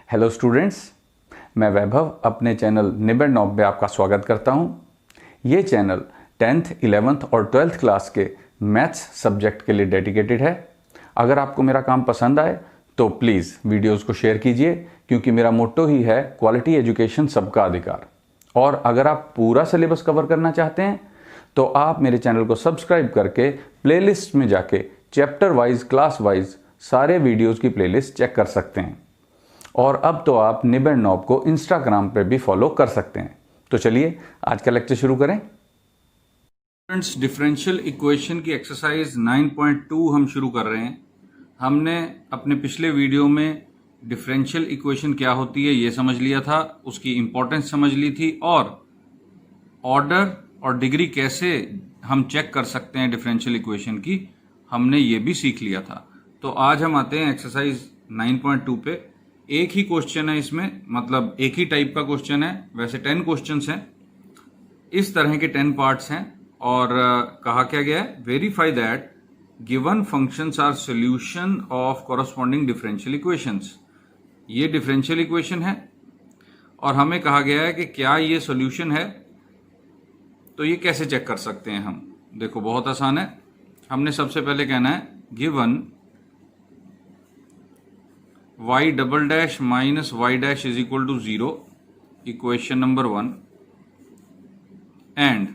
Hello students, मैं वैभव अपने channel निबेड़ knob में आपका स्वागत करता हूं। ये चैनल 10th, 11th और 12th क्लास के मैथ्स सब्जेक्ट के लिए डेडिकेटेड है। अगर आपको मेरा काम पसंद आए तो प्लीज़ वीडियोस को शेयर कीजिए, क्योंकि मेरा मोट्टो ही है क्वालिटी एजुकेशन सबका अधिकार। और अगर आप पूरा सिलेबस कवर करना चाहते हैं तो आप मेरे चैनल को सब्सक्राइब करके प्लेलिस्ट में जाके चैप्टर वाइज, क्लास वाइज सारे वीडियोज़ की प्लेलिस्ट चेक कर सकते हैं। और अब तो आप निबेड़ नॉब को इंस्टाग्राम पे भी फॉलो कर सकते हैं। तो चलिए आज का लेक्चर शुरू करें। स्टूडेंट्स, डिफरेंशियल इक्वेशन की एक्सरसाइज 9.2 हम शुरू कर रहे हैं। हमने अपने पिछले वीडियो में डिफरेंशियल इक्वेशन क्या होती है ये समझ लिया था, उसकी इंपॉर्टेंस समझ ली थी, और ऑर्डर और डिग्री कैसे हम चेक कर सकते हैं डिफरेंशियल इक्वेशन की, हमने ये भी सीख लिया था। तो आज हम आते हैं एक्सरसाइज 9.2 पे। एक ही क्वेश्चन है इसमें, मतलब एक ही टाइप का क्वेश्चन है। वैसे 10 क्वेश्चंस हैं, इस तरह के 10 पार्ट्स हैं। और कहा क्या गया है, verify that given functions are solution of corresponding differential equations. ये डिफरेंशियल इक्वेशन है और हमें कहा गया है कि क्या ये सॉल्यूशन है। तो ये कैसे चेक कर सकते हैं हम? देखो, बहुत आसान है। हमने सबसे पहले कहना है given y double dash minus Y dash is equal to 0, equation number 1, and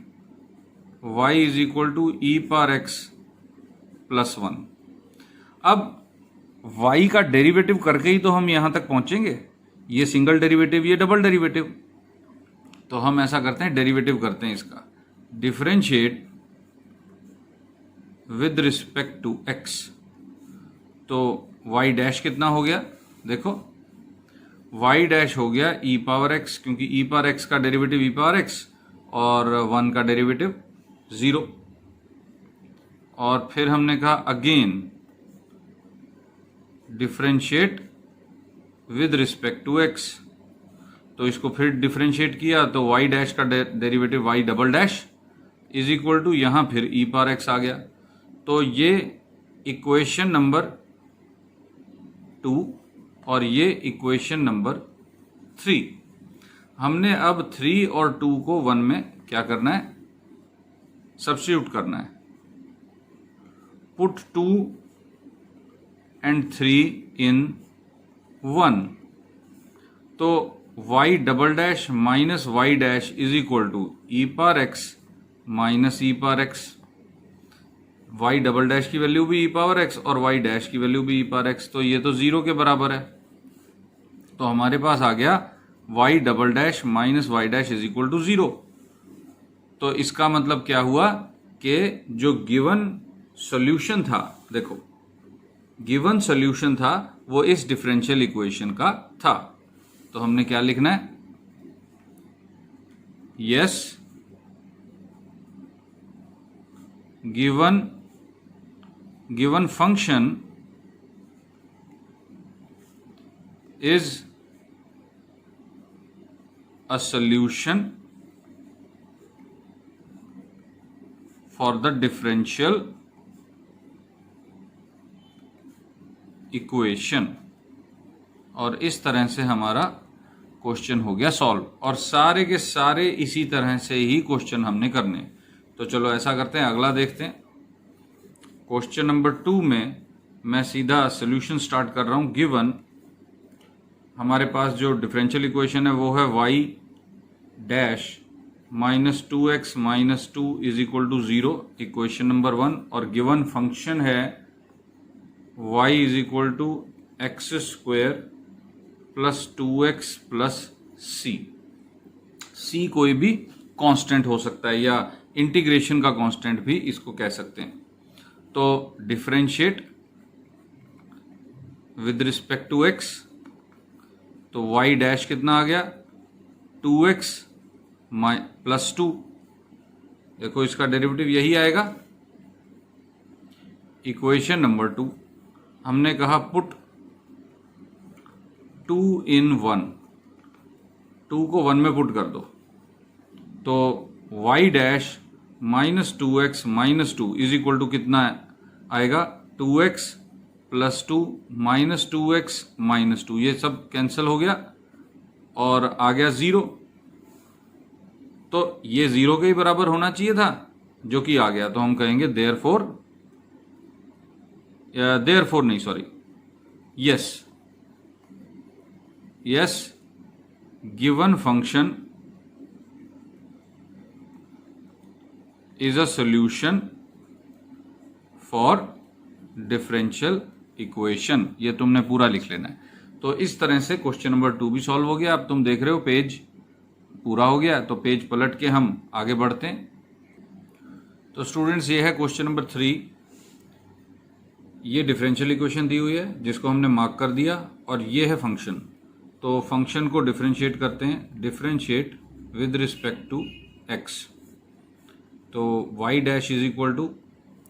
y is equal to e power x plus 1। अब y का डेरिवेटिव करके ही तो हम यहां तक पहुंचेंगे। ये सिंगल डेरिवेटिव, ये डबल डेरिवेटिव। तो हम ऐसा करते हैं, डेरिवेटिव करते हैं इसका। Differentiate with respect to x। तो y डैश कितना हो गया? देखो, y डैश हो गया e पावर x, क्योंकि e पावर x का डेरिवेटिव e पावर x और 1 का डेरिवेटिव 0। और फिर हमने कहा again differentiate with respect to x। तो इसको फिर डिफरेंशिएट किया तो y डैश का derivative y double dash is equal to, यहां फिर e पावर x आ गया। तो ये इक्वेशन नंबर 2 और ये इक्वेशन नंबर 3। हमने अब 3 और 2 को 1 में क्या करना है? सब्स्टिट्यूट करना है। Put 2 and 3 in 1। तो y double dash minus Y dash is equal to e power x minus e power x। y double dash की वैल्यू भी e पावर x और y डैश की वैल्यू भी e पावर x। तो ये तो 0 के बराबर है। तो हमारे पास आ गया y double dash minus Y dash is equal to 0। तो इसका मतलब क्या हुआ कि जो गिवन सॉल्यूशन था, देखो गिवन सॉल्यूशन था वो इस डिफरेंशियल इक्वेशन का था। तो हमने क्या लिखना है? Yes, given function is a solution for the differential equation। और इस तरह से हमारा क्वेश्चन हो गया सॉल्व। और सारे के सारे इसी तरह से ही क्वेश्चन हमने करने। तो चलो ऐसा करते हैं, अगला देखते हैं। क्वेश्चन नंबर 2 में मैं सीधा सॉल्यूशन स्टार्ट कर रहा हूं। गिवन हमारे पास जो डिफरेंशियल इक्वेशन है वो है y dash minus 2x minus 2 is equal to 0, equation number 1। और गिवन फंक्शन है y is equal to x square plus 2x plus c। कोई भी कांस्टेंट हो सकता है या इंटीग्रेशन का कांस्टेंट भी इसको कह सकते हैं। तो differentiate with respect to x। तो y डैश कितना आ गया? 2x plus 2। देखो इसका डेरिवेटिव यही आएगा। इक्वेशन नंबर 2 हमने कहा पुट 2 इन 1। 2 को 1 में पुट कर दो। तो y dash minus 2x minus 2 is equal to कितना आएगा? 2x +2 -2x -2, ये सब कैंसिल हो गया और आ गया 0। तो ये 0 के ही बराबर होना चाहिए था, जो कि आ गया। तो हम कहेंगे देयरफॉर नहीं, sorry, yes given function is a solution for differential equation. ये तुमने पूरा लिख लेना है। तो इस तरह से क्वेश्चन नंबर 2 भी सॉल्व हो गया। अब तुम देख रहे हो पेज पूरा हो गया, तो पेज पलट के हम आगे बढ़ते हैं। तो स्टूडेंट्स, ये है क्वेश्चन नंबर 3। ये डिफरेंशियल इक्वेशन दी हुई है जिसको हमने मार्क कर दिया, और ये है फंक्शन। तो फंक्शन को डिफरेंशिएट करते हैं। Differentiate with respect to x. तो y dash is equal to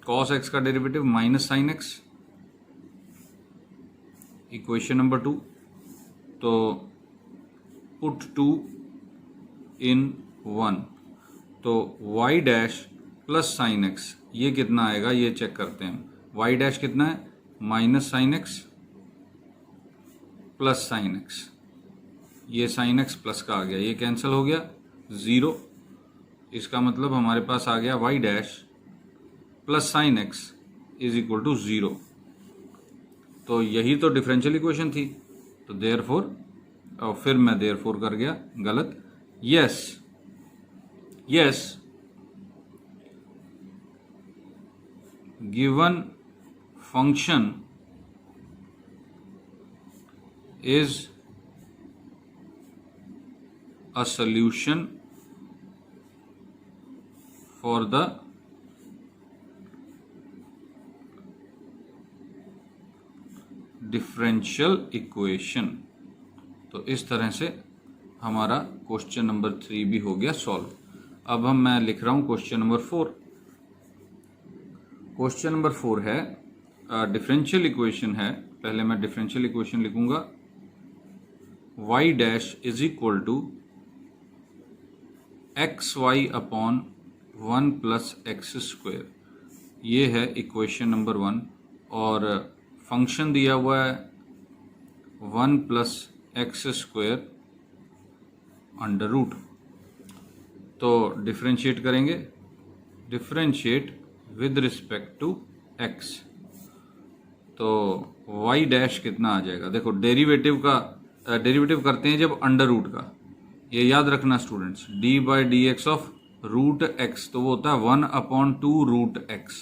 cos x का derivative minus sine x, equation number 2। तो पुट 2 इन 1, तो y dash plus sine x, ये कितना आएगा ये चेक करते हैं। y डैश कितना है, minus sine x plus sine x, ये साइन x प्लस का आ गया, ये कैंसिल हो गया 0। इसका मतलब हमारे पास आ गया y dash plus sine x is equal to 0। तो यही तो डिफरेंशियल इक्वेशन थी। तो देयरफॉर, और फिर मैं देयरफॉर कर गया गलत। Yes given function is a solution for the differential equation. तो इस तरह से हमारा क्वेश्चन नंबर 3 भी हो गया सॉल्व। अब मैं लिख रहा हूं क्वेश्चन नंबर 4। क्वेश्चन नंबर 4 है डिफरेंशियल इक्वेशन है। पहले मैं डिफरेंशियल इक्वेशन लिखूंगा। y dash is equal to XY upon 1 plus x square, ये है इक्वेशन नंबर 1। और फंक्शन दिया हुआ है 1 plus x square under root. तो डिफरेंशिएट करेंगे। Differentiate with respect to x। तो y डैश कितना आ जाएगा, देखो डेरिवेटिव करते हैं जब अंडर रूट का, ये याद रखना students. d by d x of root x, तो वो होता है 1 अपॉन 2 रूट x।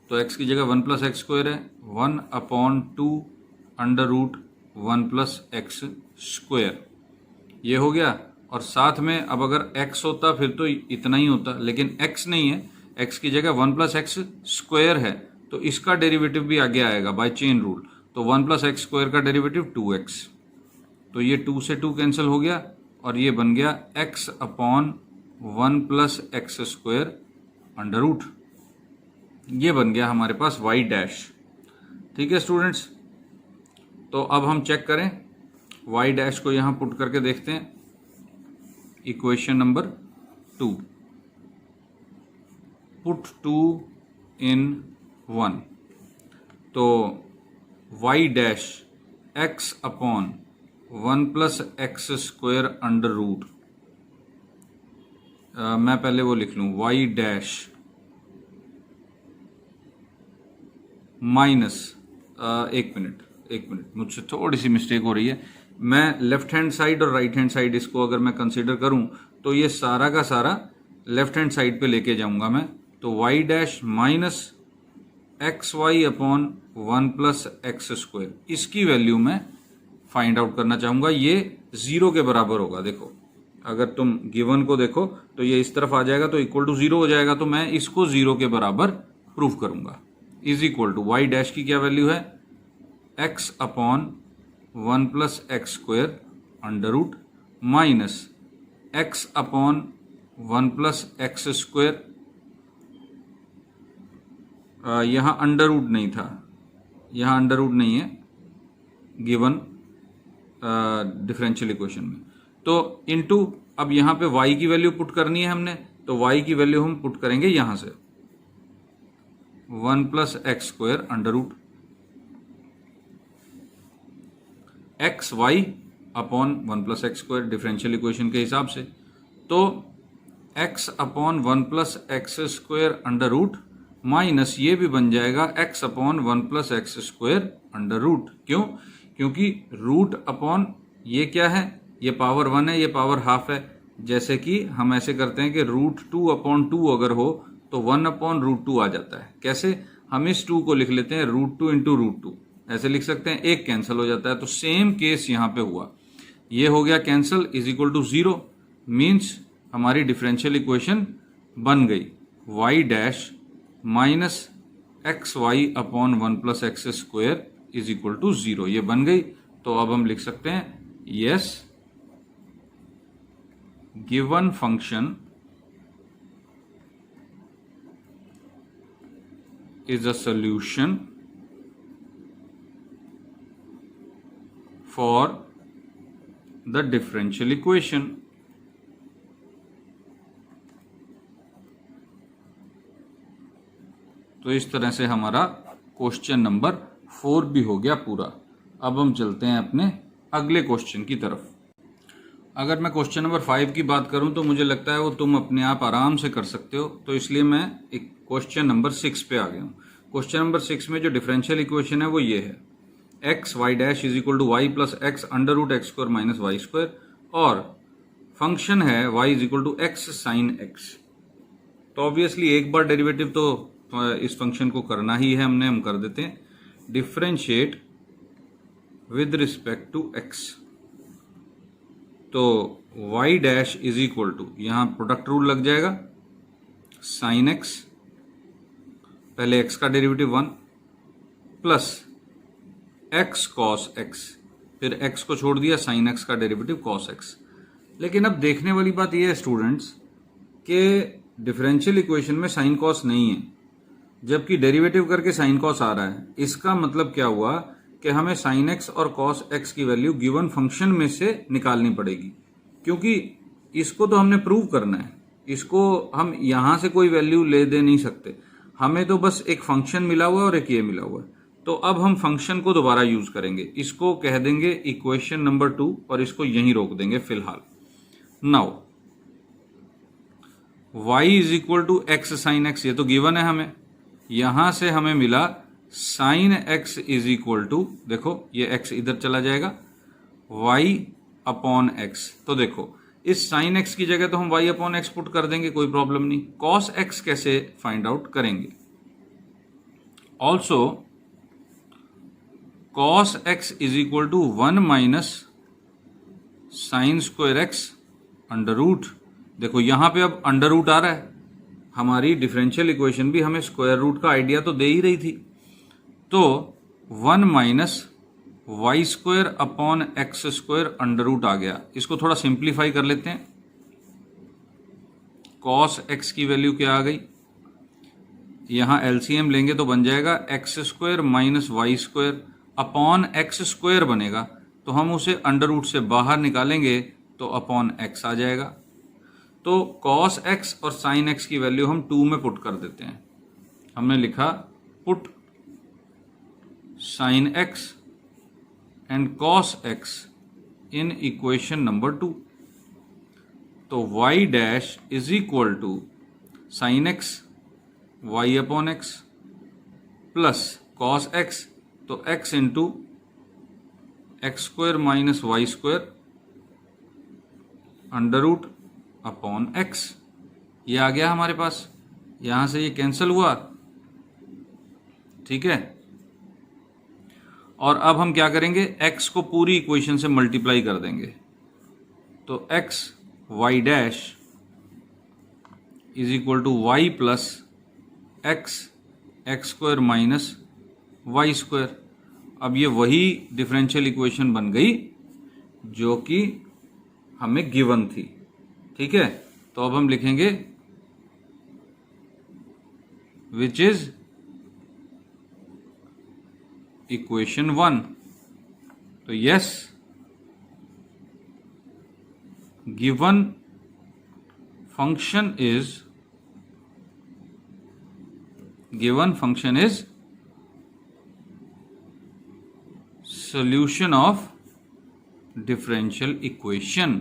तो x की जगह 1 प्लस एक्स स्क्वायर है, 1 upon 2 under root 1 plus x square, ये हो गया। और साथ में अब अगर x होता फिर तो इतना ही होता, लेकिन x नहीं है, x की जगह 1 प्लस एक्स स्क्वायर है, तो इसका डेरिवेटिव भी आगे आएगा बाय चेन रूल। तो 1 प्लस एक्स स्क्वायर का डेरिवेटिव 2x, तो ये 2 से 2 कैंसिल हो गया और ये बन गया x upon 1 plus x square under root. ये बन गया हमारे पास y डैश। ठीक है स्टूडेंट्स, तो अब हम चेक करें, y डैश को यहां पुट करके देखते हैं। इक्वेशन नंबर 2, पुट 2 इन 1, तो y dash x upon 1 plus x square under root, मैं पहले वो लिख लूं, y डैश माइनस, एक मिनट मुझसे थोड़ी सी मिस्टेक हो रही है। मैं लेफ्ट हैंड साइड और राइट हैंड साइड इसको अगर मैं कंसीडर करूं तो ये सारा का सारा लेफ्ट हैंड साइड पे लेके जाऊंगा मैं। तो y dash minus x y upon 1 plus x square, इसकी वैल्यू मैं फाइंड आउट करना चाहूंगा। ये 0 के बराबर होगा। देखो अगर तुम गिवन को देखो तो ये इस तरफ आ जाएगा तो इक्वल टू 0 हो जाएगा, तो मैं इसको 0 के बराबर प्रूव करूंगा। Is equal to y dash की क्या वैल्यू है, x upon 1 plus x square under root minus x upon 1 plus x square, यहां अंडर रूट नहीं था, यहां अंडर रूट नहीं है गिवन डिफरेंशियल इक्वेशन में। तो इनटू, अब यहां पे y की वैल्यू पुट करनी है हमने, तो y की वैल्यू हम पुट करेंगे यहां से 1 plus x square under root. X y upon 1 plus x square differential equation के हिसाब से। तो x upon 1 plus x square under root minus ये भी बन जाएगा x upon 1 plus x square under root. क्यों? क्योंकि रूट अपॉन ये क्या है, ये पावर 1 है, ये पावर हाफ है। जैसे कि हम ऐसे करते हैं कि रूट 2 अपॉन 2 अगर हो तो 1 अपॉन रूट 2 आ जाता है। कैसे? हम इस 2 को लिख लेते हैं रूट 2 इंटू रूट 2, ऐसे लिख सकते हैं, एक कैंसिल हो जाता है। तो सेम केस यहाँ पे हुआ, ये हो गया cancel, is equal to 0, means हमारी डिफरेंशियल इक्वेशन बन गई y dash minus x y upon 1 plus x square is equal to 0, ये बन गई। तो अब हम लिख सकते हैं yes, given function is a solution for the differential equation। तो इस तरह से हमारा क्वेश्चन नंबर 4 भी हो गया पूरा। अब हम चलते हैं अपने अगले क्वेश्चन की तरफ। अगर मैं क्वेश्चन नंबर 5 की बात करूं तो मुझे लगता है वो तुम अपने आप आराम से कर सकते हो, तो इसलिए मैं एक क्वेश्चन नंबर 6 पे आ गया हूं। क्वेश्चन नंबर 6 में जो डिफरेंशियल इक्वेशन है वो ये है, x Y dash is equal to y plus x under root x square minus Y square, और फंक्शन है y is equal to x sine x. तो ऑब्वियसली एक बार डेरिवेटिव तो इस फंक्शन को करना ही है, हम कर देते हैं differentiate with respect to x. तो y dash is equal to, यहां प्रोडक्ट रूल लग जाएगा, साइन एक्स, पहले x का derivative 1 plus x cos x, फिर x को छोड़ दिया, साइन x का डेरिवेटिव कॉस x। लेकिन अब देखने वाली बात यह है स्टूडेंट्स कि डिफरेंशियल इक्वेशन में साइन कॉस नहीं है, जबकि डेरिवेटिव करके साइन कॉस आ रहा है। इसका मतलब क्या हुआ कि हमें साइन एक्स और कॉस एक्स की वैल्यू गिवन फंक्शन में से निकालनी पड़ेगी, क्योंकि इसको तो हमने प्रूव करना है, इसको हम यहां से कोई वैल्यू ले दे नहीं सकते, हमें तो बस एक फंक्शन मिला हुआ है और एक ये मिला हुआ है। तो अब हम फंक्शन को दोबारा यूज करेंगे, इसको कह देंगे इक्वेशन नंबर 2 और इसको यहीं रोक देंगे फिलहाल। Now y is equal to x sine x, ये तो गिवन है हमें, यहां से हमें मिला sine x is equal to, देखो ये x इधर चला जाएगा, y अपॉन एक्स। तो देखो इस साइन एक्स की जगह तो हम y अपॉन एक्स पुट कर देंगे, कोई प्रॉब्लम नहीं। कॉस एक्स कैसे फाइंड आउट करेंगे? Also cos x is equal to 1 minus sine square x under root. देखो यहां पे अब अंडर रूट आ रहा है, हमारी डिफरेंशियल इक्वेशन भी हमें स्क्वायर रूट का आइडिया तो दे ही रही थी। तो 1 minus Y square upon x square under root आ गया। इसको थोड़ा सिंप्लीफाई कर लेते हैं, कॉस एक्स की वैल्यू क्या आ गई, यहां एलसीएम लेंगे तो बन जाएगा x square minus Y square upon x square बनेगा, तो हम उसे अंडर रूट से बाहर निकालेंगे तो अपॉन एक्स आ जाएगा। तो कॉस एक्स और साइन एक्स की वैल्यू हम 2 में पुट कर देते हैं। हमने लिखा put sine x and cos x in equation number 2। तो y dash is equal to sine x y upon x plus cos x, तो x into x square minus Y square under root upon x। ये आ गया हमारे पास, यहां से ये cancel हुआ, ठीक है। और अब हम क्या करेंगे, x को पूरी इक्वेशन से मल्टीप्लाई कर देंगे। तो x y dash is equal to y plus x x square minus Y square. अब ये वही डिफरेंशियल इक्वेशन बन गई जो कि हमें गिवन थी, ठीक है। तो अब हम लिखेंगे विच इज इक्वेशन 1। तो yes, given function is solution of differential equation.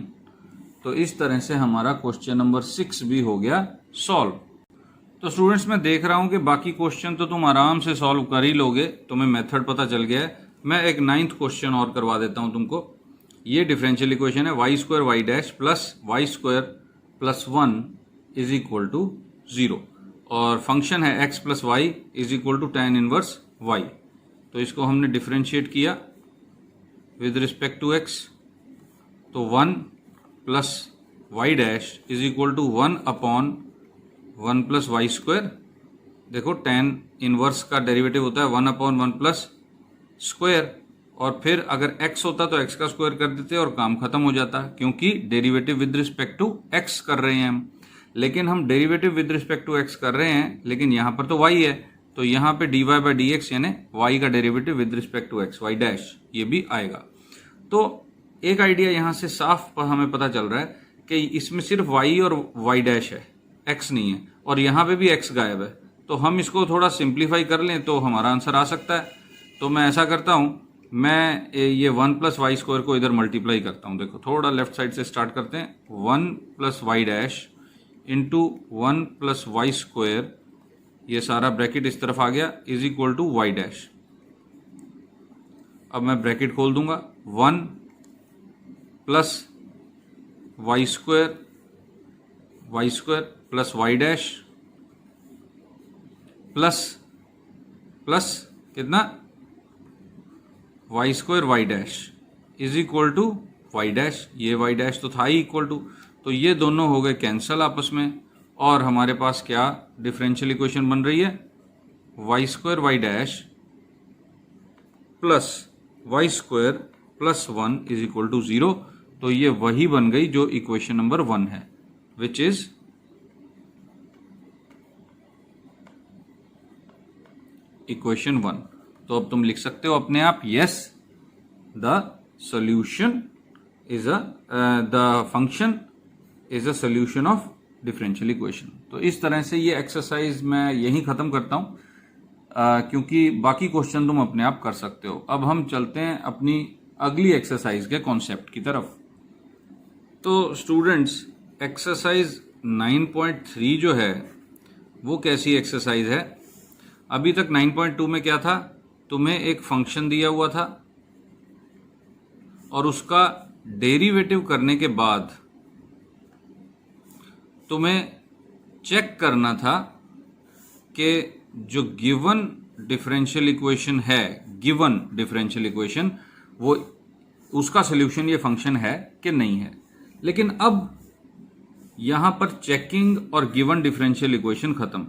तो इस तरह से हमारा क्वेश्चन नंबर 6 भी हो गया सॉल्व। तो स्टूडेंट्स मैं देख रहा हूं कि बाकी क्वेश्चन तो तुम आराम से सॉल्व कर ही लोगे, तुम्हें मेथड पता चल गया है। मैं एक 9th क्वेश्चन और करवा देता हूं तुमको। ये डिफरेंशियल इक्वेशन है y square Y dash plus Y square plus 1 is equal to 0 और फंक्शन है x plus y is equal to tan inverse y। तो इसको हमने डिफरेंशिएट किया विद रिस्पेक्ट टू x, तो 1 plus Y dash is equal to 1 upon 1 plus Y square. देखो tan inverse का derivative होता है 1 अपॉन 1 प्लस स्क्वायर, और फिर अगर x होता तो x का स्क्वायर कर देते और काम खत्म हो जाता, क्योंकि derivative with respect to x कर रहे हैं हम। लेकिन हम derivative with respect to x कर रहे हैं, लेकिन यहाँ पर तो y है, तो यहाँ पे dy बाई डी एक्स यानी y का derivative with respect to x, y dash, ये भी आएगा। तो एक आइडिया यहाँ से साफ हमें पता चल रहा है कि इसमें सिर्फ y और y डैश है, x नहीं है, और यहाँ पे भी x गायब है। तो हम इसको थोड़ा सिंप्लीफाई कर लें तो हमारा आंसर आ सकता है। तो मैं ऐसा करता हूँ, मैं ये 1 प्लस वाई स्क्वायर को इधर मल्टीप्लाई करता हूँ। देखो थोड़ा लेफ्ट साइड से स्टार्ट करते हैं। 1 plus Y dash into 1 plus Y square, ये सारा ब्रैकेट इस तरफ आ गया, is equal to Y dash. अब मैं ब्रैकेट खोल दूंगा, 1 plus Y square plus Y dash plus plus कितना Y square Y dash is equal to Y dash. ये वाई डैश तो था ही इक्वल टू, तो ये दोनों हो गए कैंसल आपस में, और हमारे पास क्या डिफरेंशियल इक्वेशन बन रही है, y square Y dash plus Y square plus 1 is equal to 0। तो ये वही बन गई जो इक्वेशन नंबर 1 है, विच इज इक्वेशन 1। तो अब तुम लिख सकते हो अपने आप, yes the solution is the function is a solution of differential equation. तो इस तरह से ये एक्सरसाइज मैं यहीं खत्म करता हूं, क्योंकि बाकी क्वेश्चन तुम अपने आप कर सकते हो। अब हम चलते हैं अपनी अगली एक्सरसाइज के कॉन्सेप्ट की तरफ। तो स्टूडेंट्स एक्सरसाइज 9.3 जो है वो कैसी एक्सरसाइज है। अभी तक 9.2 में क्या था, तुम्हें एक फंक्शन दिया हुआ था और उसका डेरिवेटिव करने के बाद तुम्हें चेक करना था कि जो गिवन डिफरेंशियल इक्वेशन है, गिवन डिफरेंशियल इक्वेशन, वो उसका सॉल्यूशन ये फंक्शन है कि नहीं है। लेकिन अब यहां पर चेकिंग और गिवन डिफरेंशियल इक्वेशन खत्म।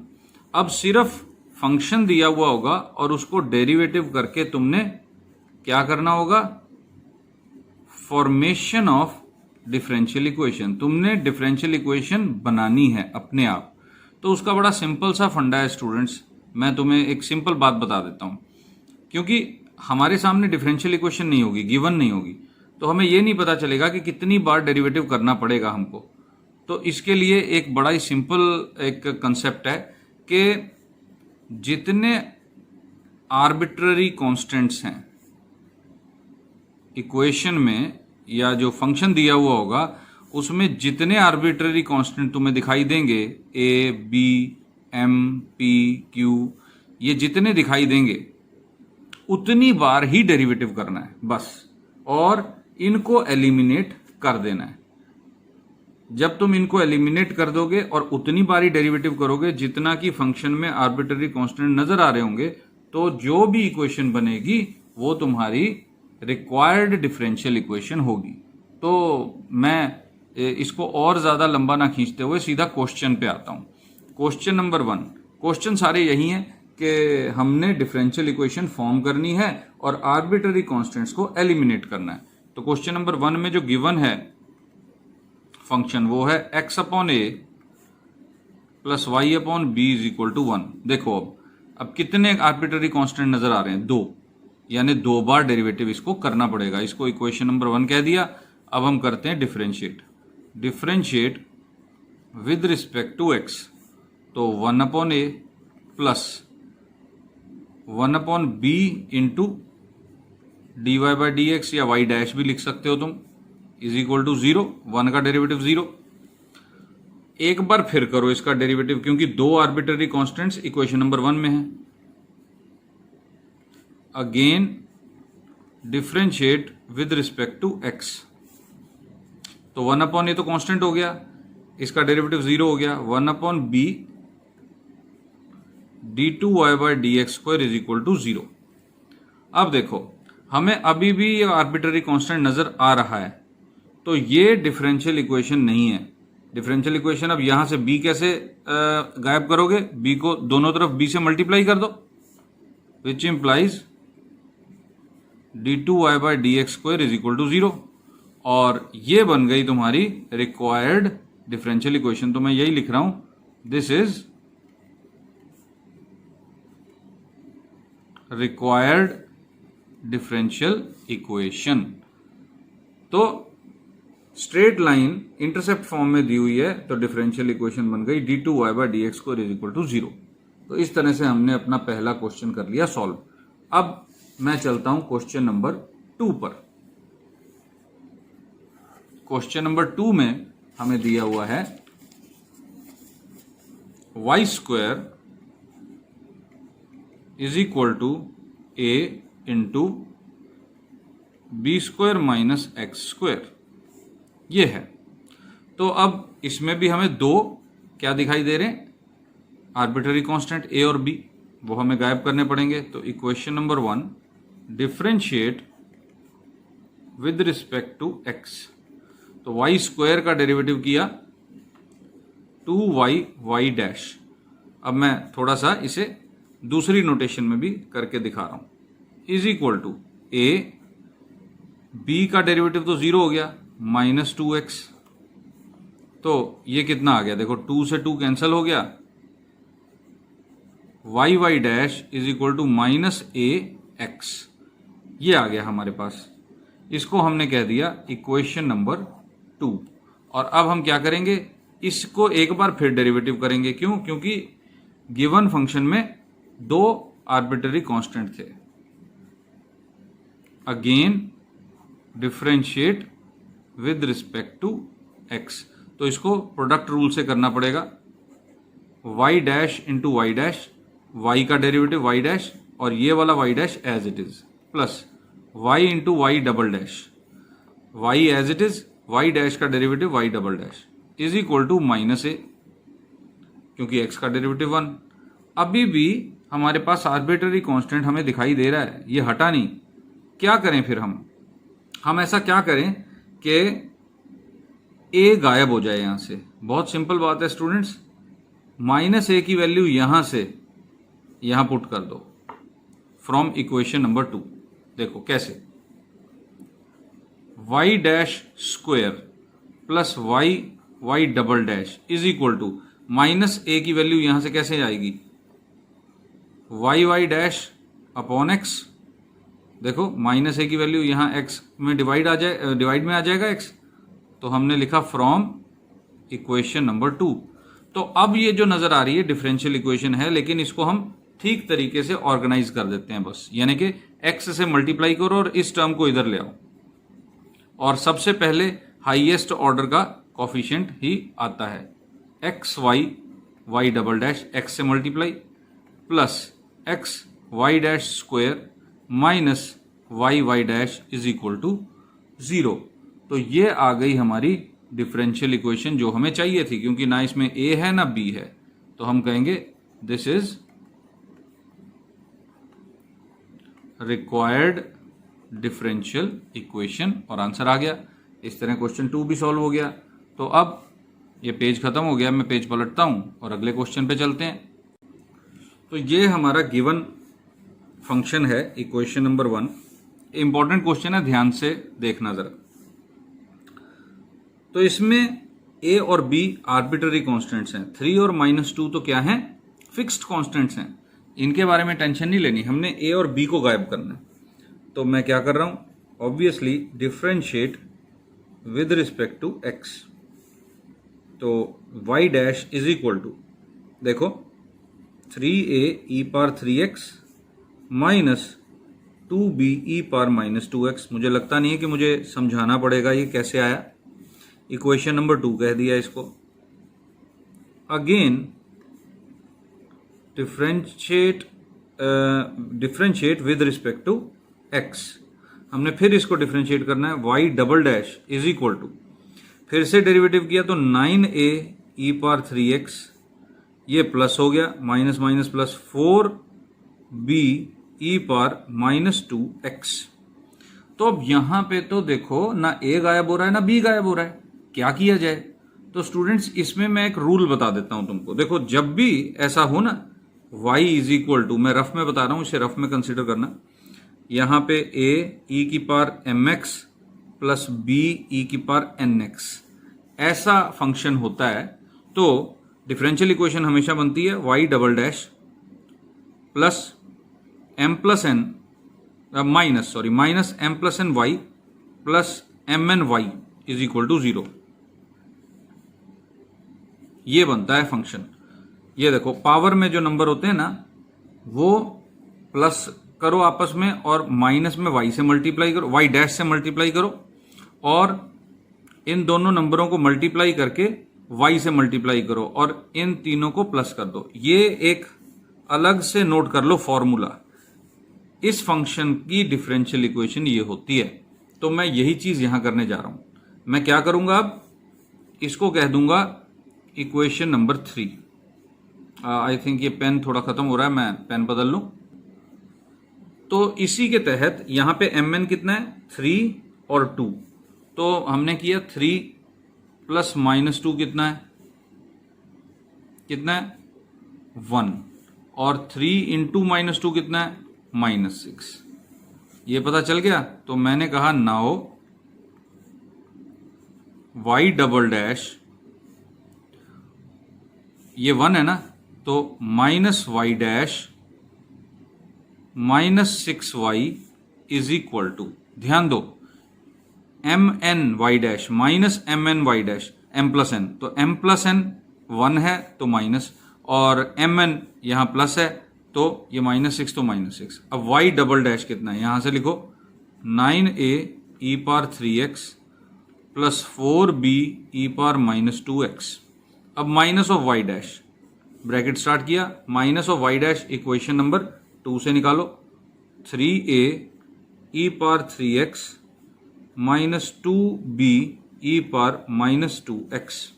अब सिर्फ फंक्शन दिया हुआ होगा और उसको डेरिवेटिव करके तुमने क्या करना होगा, फॉर्मेशन ऑफ डिफरेंशियल इक्वेशन। तुमने डिफरेंशियल इक्वेशन बनानी है अपने आप। तो उसका बड़ा सिंपल सा फंडा है स्टूडेंट्स। मैं तुम्हें एक सिंपल बात बता देता हूं, क्योंकि हमारे सामने डिफरेंशियल इक्वेशन नहीं होगी, गिवन नहीं होगी, तो हमें यह नहीं पता चलेगा कि कितनी बार डेरिवेटिव करना पड़ेगा हमको। तो इसके लिए एक बड़ा ही सिंपल एक कंसेप्ट है कि जितने आर्बिट्ररी कांस्टेंट्स हैं इक्वेशन में, या जो फंक्शन दिया हुआ होगा उसमें जितने आर्बिट्ररी कांस्टेंट तुम्हें दिखाई देंगे, a b m p q, ये जितने दिखाई देंगे उतनी बार ही डेरिवेटिव करना है बस, और इनको एलिमिनेट कर देना है। जब तुम इनको एलिमिनेट कर दोगे और उतनी बार ही डेरिवेटिव करोगे जितना कि फंक्शन में आर्बिट्ररी कांस्टेंट नजर आ रहे होंगे, तो जो भी इक्वेशन बनेगी वो तुम्हारी रिक्वायर्ड डिफरेंशियल इक्वेशन होगी। तो मैं इसको और ज्यादा लंबा ना खींचते हुए सीधा क्वेश्चन पे आता हूं। क्वेश्चन नंबर 1, क्वेश्चन सारे यही हैं कि हमने डिफरेंशियल इक्वेशन फॉर्म करनी है और आर्बिट्ररी कांस्टेंट्स को एलिमिनेट करना है। तो क्वेश्चन नंबर 1 में जो गिवन है फंक्शन वो है x upon a plus y upon b is equal to 1। देखो अब कितने आर्बिट्ररी कांस्टेंट नजर आ रहे हैं, 2, यानी 2 बार डेरिवेटिव इसको करना पड़ेगा। इसको इक्वेशन नंबर 1 कह दिया। अब हम करते हैं differentiate with respect to x। तो 1 upon a plus 1 upon b into dy by d x या y डैश भी लिख सकते हो तुम, इज इक्वल टू 0, 1 का डेरिवेटिव 0। एक बार फिर करो इसका डेरिवेटिव, क्योंकि दो आर्बिट्ररी कांस्टेंट्स इक्वेशन नंबर 1 में है। Again differentiate with respect to x, तो 1 अपॉन ये तो कांस्टेंट हो गया, इसका डेरिवेटिव 0 हो गया, 1 upon b d2y by d x square is equal to 0। अब देखो हमें अभी भी ये आर्बिट्ररी कांस्टेंट नजर आ रहा है, तो ये डिफरेंशियल इक्वेशन नहीं है। डिफरेंशियल इक्वेशन, अब यहां से b कैसे गायब करोगे, b को दोनों तरफ b से मल्टीप्लाई कर दो, which implies d2y by d x square is equal to 0, और ये बन गई तुम्हारी रिक्वायर्ड डिफरेंशियल इक्वेशन। तो मैं यही लिख रहा हूं, this is required differential equation. तो स्ट्रेट लाइन इंटरसेप्ट फॉर्म में दी हुई है, तो डिफरेंशियल इक्वेशन बन गई d2y by d x square is equal to 0। तो इस तरह से हमने अपना पहला क्वेश्चन कर लिया सॉल्व। अब मैं चलता हूं क्वेश्चन नंबर 2 पर। क्वेश्चन नंबर 2 में हमें दिया हुआ है y square is equal to a into b square minus x square, ये है। तो अब इसमें भी हमें दो क्या दिखाई दे रहे हैं, आर्बिट्ररी कांस्टेंट a और b, वो हमें गायब करने पड़ेंगे। तो equation number 1, differentiate with respect to x, तो y स्क्वायर का डेरिवेटिव किया 2y y डैश। अब मैं थोड़ा सा इसे दूसरी नोटेशन में भी करके दिखा रहा हूं, is equal to a, b का डेरिवेटिव तो 0 हो गया, माइनस 2x, तो ये कितना आ गया, देखो 2 से 2 कैंसिल हो गया, y y dash is equal to minus a x, ये आ गया हमारे पास। इसको हमने कह दिया इक्वेशन नंबर 2। और अब हम क्या करेंगे, इसको एक बार फिर डेरिवेटिव करेंगे। क्यों? क्योंकि गिवन फंक्शन में दो आर्बिट्ररी कांस्टेंट थे। Again differentiate with respect to x, तो इसको प्रोडक्ट रूल से करना पड़ेगा, y dash into Y dash, y का डेरिवेटिव y डैश और ये वाला y dash as it is, plus y into Y double dash, y as it is, y dash का derivative y double dash is equal to minus a, क्योंकि x का derivative 1। अभी भी हमारे पास arbitrary constant हमें दिखाई दे रहा है, ये हटा नहीं। क्या करें फिर हम ऐसा क्या करें कि a गायब हो जाए यहां से। बहुत सिंपल बात है स्टूडेंट्स, माइनस a की वैल्यू यहां से यहां पुट कर दो फ्रॉम इक्वेशन नंबर 2। देखो कैसे, y dash square plus y double dash is equal to minus a की वैल्यू यहां से कैसे आएगी, y डैश अपॉन x। देखो माइनस a की वैल्यू यहां x में डिवाइड में आ जाएगा x, तो हमने लिखा फ्रॉम इक्वेशन नंबर 2। तो अब ये जो नजर आ रही है डिफरेंशियल इक्वेशन है, लेकिन इसको हम ठीक तरीके से ऑर्गेनाइज कर देते हैं बस, यानी कि x से मल्टीप्लाई करो और इस टर्म को इधर ले आओ, और सबसे पहले हाईएस्ट ऑर्डर का कॉफिशिएंट ही आता है, x Y double dash X से multiply plus X Y dash square minus Y dash is equal to 0। तो ये आ गई हमारी डिफरेंशियल इक्वेशन जो हमें चाहिए थी, क्योंकि ना इसमें a है ना b है, तो हम कहेंगे this is required differential equation, और आंसर आ गया। इस तरह क्वेश्चन 2 भी सॉल्व हो गया। तो अब ये पेज खत्म हो गया, मैं पेज पलटता हूं और अगले क्वेश्चन पे चलते हैं। तो ये हमारा गिवन फंक्शन है इक्वेशन नंबर 1। इंपॉर्टेंट क्वेश्चन है, ध्यान से देखना जरा। तो इसमें a और b आर्बिट्ररी कांस्टेंट्स हैं, 3 और -2 तो क्या हैं, फिक्स्ड कांस्टेंट्स हैं, इनके बारे में टेंशन नहीं लेनी, हमने a और b को गायब करना है। तो मैं क्या कर रहा हूं, obviously differentiate with respect to x, तो y dash is equal to, देखो 3a e power 3x minus 2b e power minus 2x। मुझे लगता नहीं है कि मुझे समझाना पड़ेगा ये कैसे आया। इक्वेशन नंबर 2 कह दिया इसको। Again differentiate with respect to x। हमने फिर इसको डिफरेंशिएट करना है। y double dash is equal to, फिर से डेरिवेटिव किया तो 9a e पावर 3x, ये प्लस हो गया, minus minus plus 4b e power minus 2x। तो अब यहां पे तो देखो ना a गायब हो रहा है ना b गायब हो रहा है, क्या किया जाए? तो स्टूडेंट्स इसमें मैं एक रूल बता देता हूं तुमको। देखो जब भी ऐसा हो ना, y इज इक्वल टू, मैं रफ में बता रहा हूं, इसे रफ में कंसिडर करना। यहां पे a e की power mx plus b e की पावर nx ऐसा फंक्शन होता है, तो डिफरेंशियल इक्वेशन हमेशा बनती है y double dash plus m plus n minus m plus n y plus m n y is equal to 0। ये बनता है फंक्शन। ये देखो पावर में जो नंबर होते हैं ना, वो प्लस करो आपस में और माइनस में y से मल्टीप्लाई करो, y डैश से मल्टीप्लाई करो, और इन दोनों नंबरों को मल्टीप्लाई करके y से मल्टीप्लाई करो और इन तीनों को प्लस कर दो। ये एक अलग से नोट कर लो फॉर्मूला। इस फंक्शन की डिफरेंशियल इक्वेशन ये होती है। तो मैं यही चीज यहां करने जा रहा हूं। मैं क्या करूंगा, अब इसको कह दूंगा इक्वेशन नंबर 3। आई थिंक ये पेन थोड़ा खत्म हो रहा है, मैं पेन बदल लूं। तो इसी के तहत यहां पे एम एन कितना है, 3 और 2। तो हमने किया 3 प्लस माइनस 2 कितना है, 1, और 3 इंटू माइनस 2 कितना है, -6। ये पता चल गया। तो मैंने कहा नाउ y डबल डैश, ये 1 है ना, तो -y dash -6y is equal to, ध्यान दो, mn y dash minus mn y dash m plus n, तो m प्लस n 1 है तो माइनस, और mn यहां प्लस है तो ये -6 तो -6। अब y डबल डैश कितना है, यहां से लिखो 9a e power 3x plus 4b e power minus 2x। अब minus of y dash, bracket start किया, minus of y dash equation number 2 से निकालो, 3a e power 3x minus 2b e power minus 2x।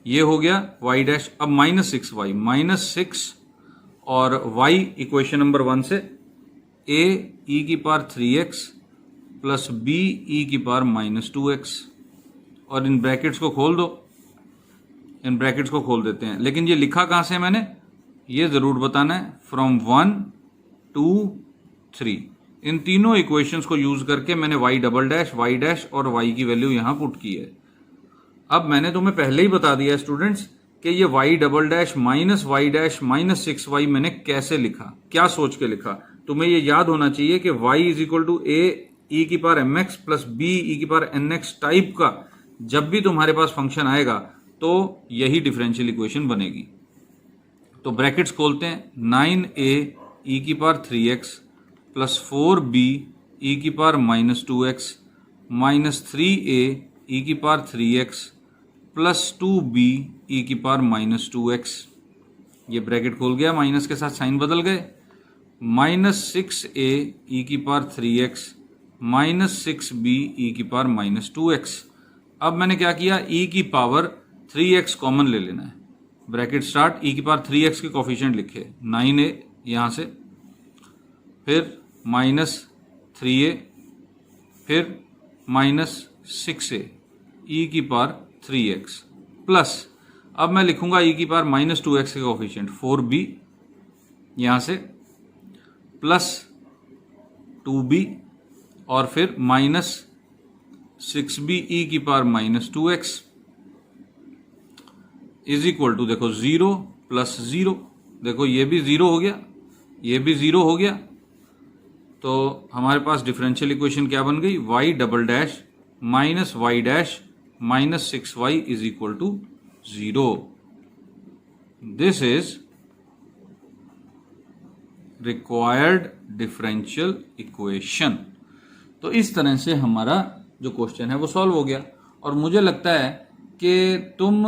ये हो गया y dash. अब -6y, और y equation number 1 से a e की power 3x plus b e की पावर माइनस 2x, और इन ब्रैकेट्स को खोल दो, इन ब्रैकेट्स को खोल देते हैं। लेकिन ये लिखा कहां से मैंने, ये जरूर बताना है, फ्रॉम 1 2 3। इन तीनों इक्वेशंस को यूज करके मैंने y double dash, y dash और y की वैल्यू यहां पुट की है। अब मैंने तुम्हें पहले ही बता दिया स्टूडेंट्स कि ये y double dash minus y dash minus 6y मैंने कैसे लिखा, क्या सोच के लिखा। तुम्हें ये याद होना चाहिए कि y is equal to a e की power mx plus b e की पावर nx टाइप का जब भी तुम्हारे पास फंक्शन आएगा तो यही डिफरेंशियल इक्वेशन बनेगी। तो ब्रैकेट्स खोलते हैं, 9a e की power 3x plus 4b e की power minus 2x minus 3a e की power 3x plus 2b e की पावर माइनस 2x। ये ब्रैकेट खोल गया, माइनस के साथ साइन बदल गए, -6a e की power 3x minus 6b e की पावर माइनस 2x। अब मैंने क्या किया, e की पावर 3x कॉमन ले लेना है, ब्रैकेट स्टार्ट, e की पावर 3x के कोफिशिएंट लिखे, 9a यहां से, फिर -3a, फिर -6a e की पावर 3x प्लस, अब मैं लिखूंगा e की पावर माइनस 2x के कोफिशिएंट 4b यहां से, प्लस 2b, और फिर -6b e की power minus 2x is equal to, देखो 0 प्लस 0, देखो ये भी 0 हो गया, ये भी 0 हो गया। तो हमारे पास डिफरेंशियल इक्वेशन क्या बन गई, y double dash minus y dash minus 6y is equal to 0। This required differential equation. तो इस तरह से हमारा जो क्वेश्चन है वो सॉल्व हो गया। और मुझे लगता है कि तुम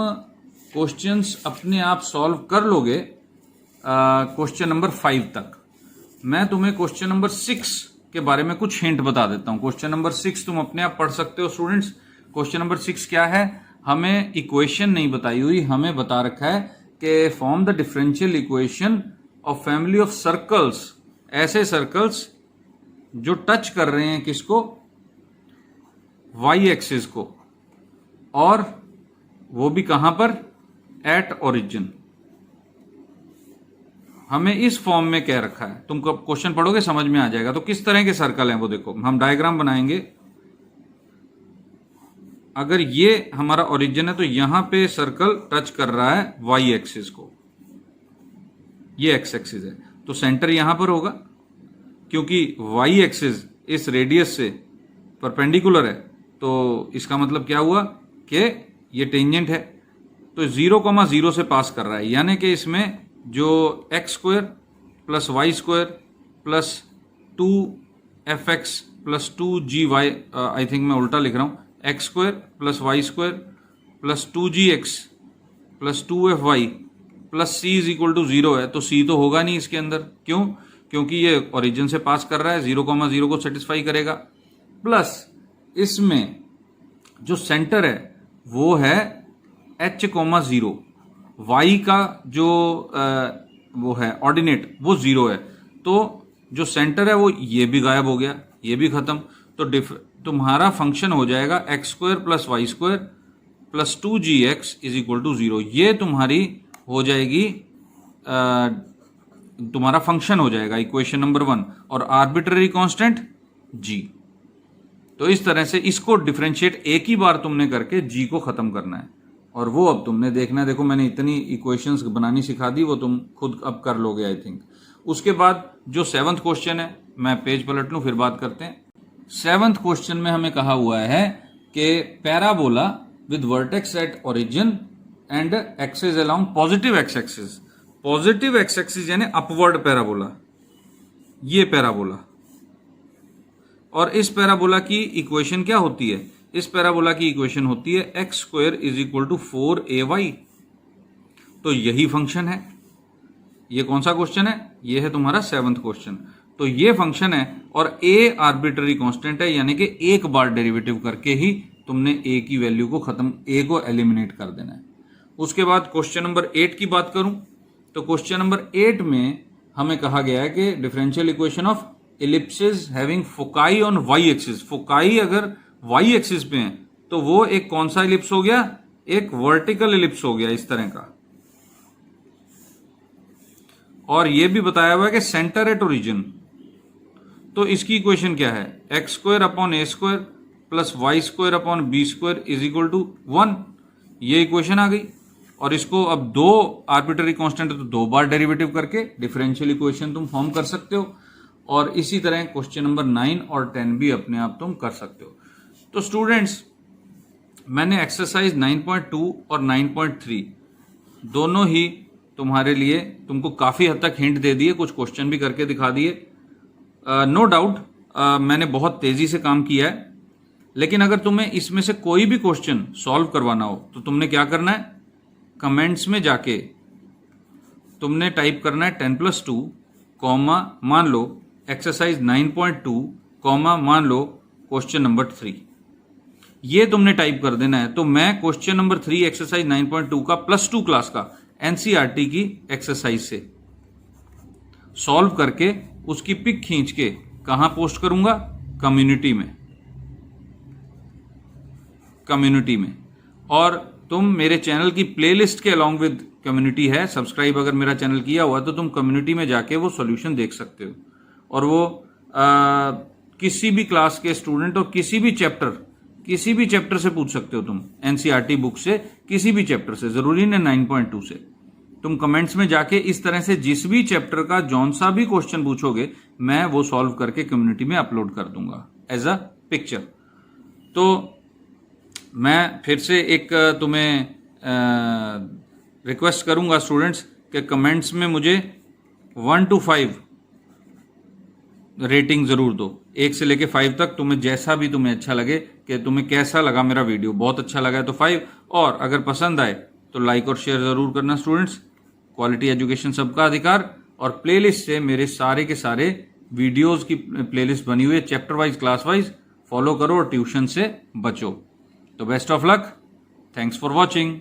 क्वेश्चंस अपने आप सॉल्व कर लोगे क्वेश्चन नंबर 5 तक। मैं तुम्हें क्वेश्चन नंबर 6 के बारे में कुछ हिंट बता देता हूं। क्वेश्चन नंबर 6 तुम अपने आप पढ़ सकते हो स्टूडेंट्स। क्वेश्चन नंबर 6 क्या है? हमें इक्वेशन नहीं बताई हुई, हमें बता रखा है कि form the differential equation of family of circles, ऐसे सर्कल्स जो टच कर रहे हैं किसको? वाई एक्सिस को, और वो भी कहां पर? At origin. हमें इस फॉर्म में कह रखा है। तुम क्वेश्चन पढ़ोगे समझ में आ जाएगा। तो किस तरह के सर्कल हैं वो देखो, हम डायग्राम बनाएंगे। अगर ये हमारा ओरिजिन है तो यहां पे सर्कल टच कर रहा है वाई एक्सिस को, ये एक्स एक्सिस है, तो सेंटर यहां पर होगा क्योंकि वाई एक्सिस इस रेडियस से परपेंडिकुलर है। तो इसका मतलब क्या हुआ कि ये टेंजेंट है, तो 0,0 से पास कर रहा है, यानी कि इसमें जो x square plus Y square plus 2fx plus 2gy, I think मैं उल्टा लिख रहा हूं, x square plus Y square plus 2gx plus 2fy plus c is equal to 0 है। तो c तो होगा नहीं इसके अंदर, क्यों? क्योंकि ये ओरिजिन से पास कर रहा है, 0,0 को सेटिस्फाई करेगा। प्लस इसमें जो सेंटर है वो है h,0, y का जो वो है ऑर्डिनेट वो 0 है, तो जो सेंटर है वो ये भी गायब हो गया, ये भी खत्म। तो तुम्हारा फंक्शन हो जाएगा x square plus Y square plus 2gx is equal to 0। ये तुम्हारी हो जाएगी, तुम्हारा फंक्शन हो जाएगा इक्वेशन नंबर 1, और आर्बिट्ररी कांस्टेंट g। तो इस तरह से इसको डिफरेंशिएट एक ही बार तुमने करके g को खत्म करना है, और वो अब तुमने देखना है। देखो मैंने इतनी इक्वेशंस बनानी सिखा दी, वो तुम खुद अब कर लोगे आई थिंक। उसके बाद जो 7th क्वेश्चन है, मैं पेज पलट लूं फिर बात करते हैं। 7th क्वेश्चन में हमें कहा हुआ है कि parabola with vertex at origin and axis along positive x axis, positive x axis यानी अपवर्ड पैराबोला, ये पैराबोला। और इस पैराबोला की इक्वेशन क्या होती है? इस पैराबोला की इक्वेशन होती है x square is equal to 4ay। तो यही फंक्शन है। ये कौन सा क्वेश्चन है? ये है तुम्हारा 7th क्वेश्चन। तो ये फंक्शन है और a आर्बिट्ररी कांस्टेंट है, यानी कि एक बार डेरिवेटिव करके ही तुमने a की वैल्यू को खत्म, a को एलिमिनेट कर देना है। उसके बाद क्वेश्चन नंबर 8 की बात करूं तो क्वेश्चन नंबर 8 में हमें कहा गया है कि differential equation of ellipses having foci on Y axis. Foci अगर वाई एक्सिस पे है तो वो एक कौन सा इलिप्स हो गया? एक वर्टिकल इलिप्स हो गया इस तरह का। और ये भी बताया हुआ है कि सेंटर एट ओरिजिन। तो इसकी इक्वेशन क्या है? X square upon a square plus Y square upon b square is equal to 1। ये इक्वेशन आ गई। और इसको अब दो आर्बिट्ररी कांस्टेंट है तो दो बार डेरिवेटिव करके डिफरेंशियल इक्वेशन तुम फॉर्म कर सकते हो। और इसी तरह क्वेश्चन नंबर 9 और 10 भी अपने आप तुम कर सकते हो। तो स्टूडेंट्स, मैंने एक्सरसाइज 9.2 और 9.3 दोनों ही तुम्हारे लिए तुमको काफ़ी हद तक हिंट दे दिए, कुछ क्वेश्चन भी करके दिखा दिए। नो डाउट मैंने बहुत तेज़ी से काम किया है, लेकिन अगर तुम्हें इसमें से कोई भी क्वेश्चन सॉल्व करवाना हो तो तुमने क्या करना है? कमेंट्स में जाके तुमने टाइप करना है 10+2 कॉमा मान लो एक्सरसाइज 9.2 कॉमा मान लो क्वेश्चन नंबर 3, ये तुमने टाइप कर देना है। तो मैं क्वेश्चन नंबर 3 एक्सरसाइज 9.2 का +2 क्लास का एनसीईआरटी की एक्सरसाइज से सॉल्व करके उसकी पिक खींच के कहां पोस्ट करूंगा? कम्युनिटी में। और तुम मेरे चैनल की प्लेलिस्ट के अलॉन्ग विद कम्युनिटी है, सब्सक्राइब अगर मेरा चैनल किया हुआ तो तुम कम्युनिटी में जाके वो सॉल्यूशन देख सकते हो। और वो किसी भी क्लास के स्टूडेंट और किसी भी चैप्टर से पूछ सकते हो तुम, एनसीईआरटी बुक से, किसी भी चैप्टर से, जरूरी नहीं 9.2 से। तुम कमेंट्स में जाके इस तरह से जिस भी चैप्टर का जौन सा भी क्वेश्चन पूछोगे मैं वो सॉल्व करके कम्युनिटी में अपलोड कर दूंगा एज अ पिक्चर। तो मैं फिर से एक तुम्हें रिक्वेस्ट करूंगा स्टूडेंट्स के कमेंट्स में मुझे 1 to 5 रेटिंग ज़रूर दो, 1 से लेके 5 तक, तुम्हें जैसा भी तुम्हें अच्छा लगे कि तुम्हें कैसा लगा मेरा वीडियो। बहुत अच्छा लगा है तो 5, और अगर पसंद आए तो लाइक और शेयर ज़रूर करना। स्टूडेंट्स, क्वालिटी एजुकेशन सबका अधिकार, और प्लेलिस्ट से मेरे सारे के सारे वीडियोस की प्लेलिस्ट बनी हुई है, chapter wise, class wise, follow करो और ट्यूशन से बचो। तो best of luck, thanks for watching.